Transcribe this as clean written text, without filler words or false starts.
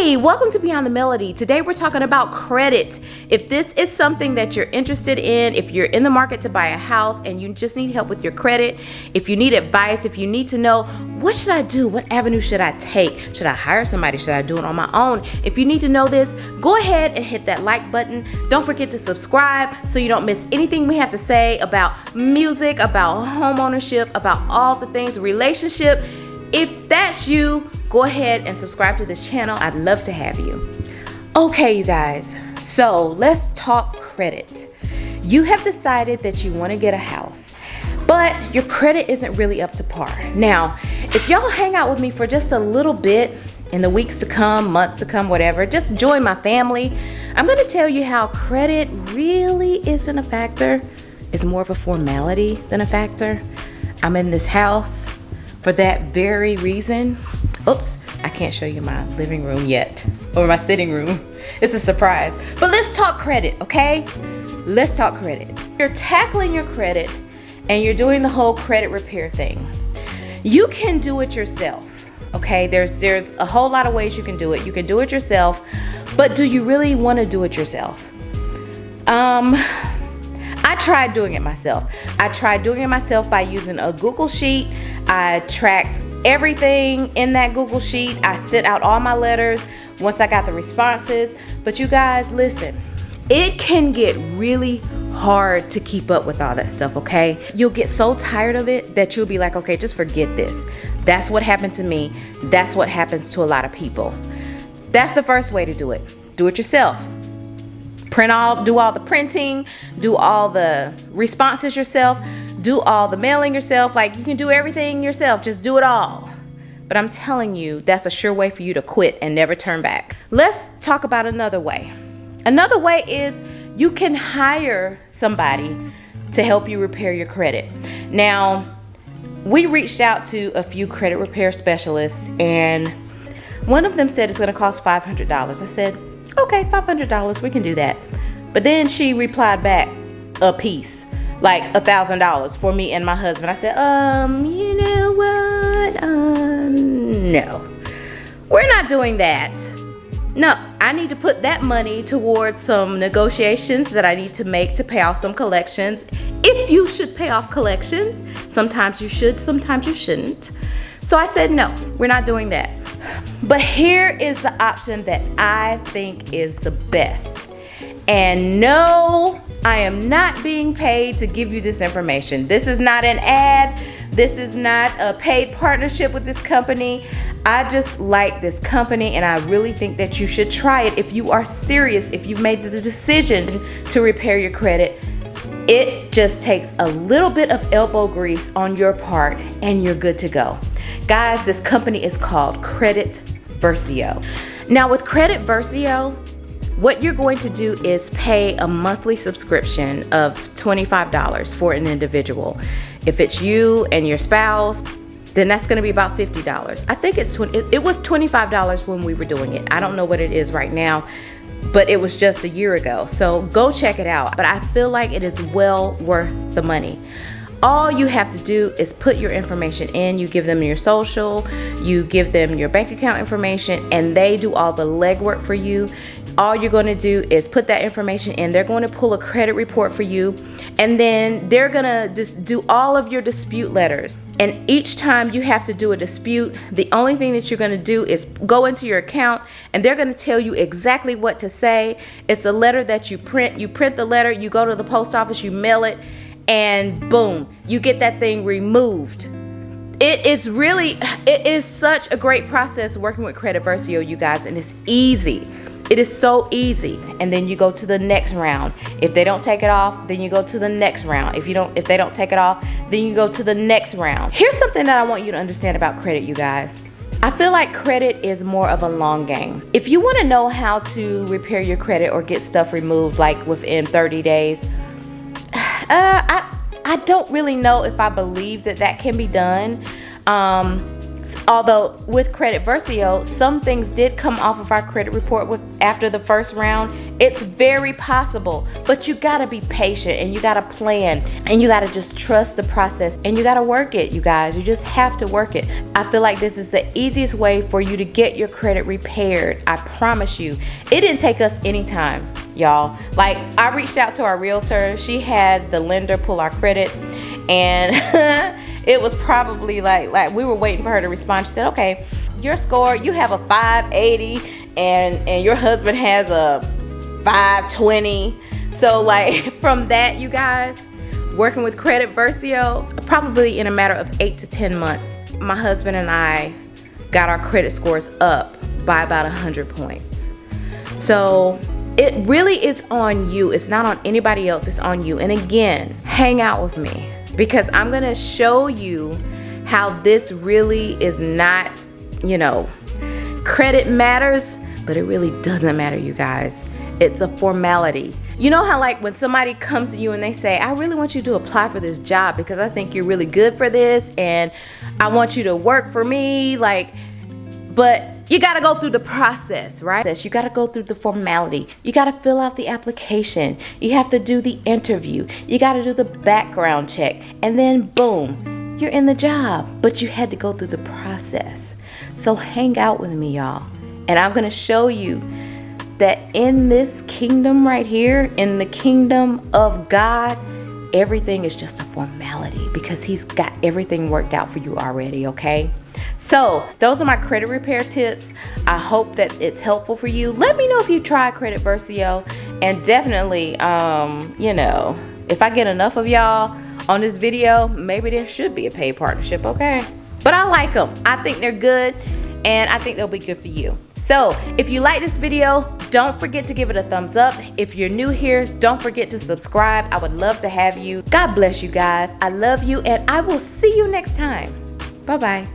Hey, welcome to Beyond the Melody. Today we're talking about credit. If this is something that you're interested in, if you're in the market to buy a house and you just need help with your credit, if you need advice, if you need to know what should I do, what avenue should I take, should I hire somebody, should I do it on my own? If you need to know this, go ahead and hit that like button. Don't forget to subscribe so you don't miss anything we have to say about music, about home ownership, about all the things, relationship. If that's you, go ahead and subscribe to this channel. I'd love to have you. Okay, you guys, so let's talk credit. You have decided that you want to get a house, but your credit isn't really up to par. Now, if y'all hang out with me for just a little bit in the weeks to come, months to come, whatever, just join my family. I'm going to tell you how credit really isn't a factor. It's more of a formality than a factor. I'm in this house for that very reason. Oops, I can't show you my living room yet, or my sitting room. It's a surprise. But let's talk credit, okay? Let's talk credit. You're tackling your credit and you're doing the whole credit repair thing. You can do it yourself, okay? There's a whole lot of ways you can do it. You can do it yourself, but do you really want to do it yourself? I tried doing it myself. I tried doing it myself by using a Google Sheet. I tracked everything in that Google Sheet. I sent out all my letters once I got the responses. But you guys, listen, it can get really hard to keep up with all that stuff, okay? You'll get so tired of it that you'll be like, okay, just forget this. That's what happened to me. That's what happens to a lot of people. That's the first way to do it. Do it yourself. Do all the printing, do all the responses yourself, do all the mailing yourself. Like, you can do everything yourself, just do it all. But I'm telling you, that's a sure way for you to quit and never turn back. Let's talk about another way. Another way is you can hire somebody to help you repair your credit. Now, we reached out to a few credit repair specialists and one of them said it's gonna cost $500. I said, okay, $500, we can do that. But then she replied back a piece, like $1,000 for me and my husband. I said, you know what? No, we're not doing that. No, I need to put that money towards some negotiations that I need to make to pay off some collections. If you should pay off collections, sometimes you should, sometimes you shouldn't. So I said, no, we're not doing that. But here is the option that I think is the best. And no, I am not being paid to give you this information. This is not an ad. This is not a paid partnership with this company. I just like this company and I really think that you should try it if you are serious, if you've made the decision to repair your credit. It just takes a little bit of elbow grease on your part and you're good to go. Guys, this company is called Versio. Now with Versio, what you're going to do is pay a monthly subscription of $25 for an individual. If it's you and your spouse, then that's going to be about $50. I think it was $25 when we were doing it. I don't know what it is right now, but it was just a year ago. So go check it out. But I feel like it is well worth the money. All you have to do is put your information in. You give them your social, you give them your bank account information, and they do all the legwork for you. All you're going to do is put that information in. They're going to pull a credit report for you, and then they're going to just do all of your dispute letters. And each time you have to do a dispute, the only thing that you're going to do is go into your account and they're going to tell you exactly what to say. It's a letter that you print. You print the letter, you go to the post office, you mail it, and boom, you get that thing removed. It is such a great process working with Versio, you guys, and it's easy. It is so easy. And then you go to the next round. If they don't take it off, then you go to the next round. If they don't take it off, then you go to the next round. Here's something that I want you to understand about credit, you guys. I feel like credit is more of a long game. If you want to know how to repair your credit or get stuff removed like within 30 days, I don't really know if I believe that can be done. Although with Credit Versio, some things did come off of our credit report after the first round. It's very possible, but you gotta be patient and you gotta plan and you gotta just trust the process and you gotta work it, you guys. You just have to work it. I feel like this is the easiest way for you to get your credit repaired. I promise you. It didn't take us any time, y'all. Like, I reached out to our realtor. She had the lender pull our credit, and it was probably like we were waiting for her to respond. She said, okay, your score, you have a 580 and your husband has a 520. So like from that, you guys, working with Credit Versio, probably in a matter of 8 to 10 months, my husband and I got our credit scores up by about 100 points. So it really is on you. It's not on anybody else. It's on you. And again, hang out with me, because I'm going to show you how this really is not, credit matters, but it really doesn't matter, you guys. It's a formality. You know how like when somebody comes to you and they say, I really want you to apply for this job because I think you're really good for this and I want you to work for me, but you got to go through the process, right? You got to go through the formality. You got to fill out the application. You have to do the interview. You got to do the background check. And then boom, you're in the job. But you had to go through the process. So hang out with me, y'all. And I'm going to show you that in this kingdom right here, in the kingdom of God, everything is just a formality because He's got everything worked out for you already, okay? So those are my credit repair tips. I hope that it's helpful for you. Let me know if you try Credit Versio, and definitely, if I get enough of y'all on this video, maybe there should be a paid partnership, okay? But I like them. I think they're good, and I think they'll be good for you. So if you like this video, don't forget to give it a thumbs up. If you're new here, don't forget to subscribe. I would love to have you. God bless you guys. I love you, and I will see you next time. Bye-bye.